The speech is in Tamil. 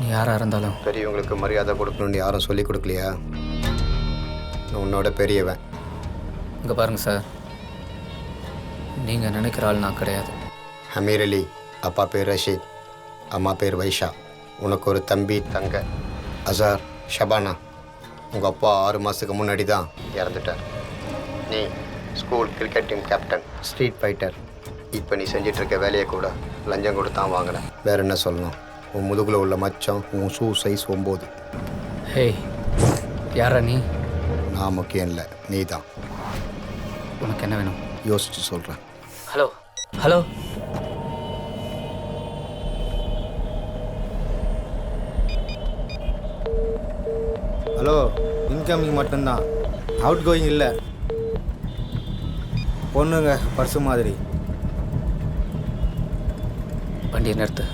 நீ யாராக இருந்தாலும் பெரியவங்களுக்கு மரியாதை கொடுக்கணும்னு யாரும் சொல்லி கொடுக்கலையா? நான் உன்னோட பெரியவன். இங்கே பாருங்கள் சார், நீங்கள் நினைக்கிற ஆள் நான் கிடையாது. அமீர் அலி, அப்பா பேர் ரஷீத், அம்மா பேர் வைஷா. உனக்கு ஒரு தம்பி தங்க அசார், ஷபானா. உங்கள் அப்பா 6 மாதத்துக்கு முன்னாடி தான் இறந்துட்டார். நீ school cricket team captain, street fighter. இப்போ நீ செஞ்சிட்ருக்க வேலையை கூட லஞ்சம் கொடுத்தான் வாங்கினேன். வேறு என்ன சொல்லணும்? உன் முதுகில் உள்ள மச்சம், உன் ஷூ சைஸ் 9. ஹேய், யாரா நீ? நான் முக்கியம் இல்லை, நீ தான். உனக்கு என்ன வேணும்? யோசிச்சு சொல்கிறேன். ஹலோ ஹலோ, ஹலோ, இன்கமிங் மட்டும்தான், அவுட் கோயிங் இல்லை. பொண்ணுங்க பர்ஸு மாதிரி. வண்டியை நிறுத்து.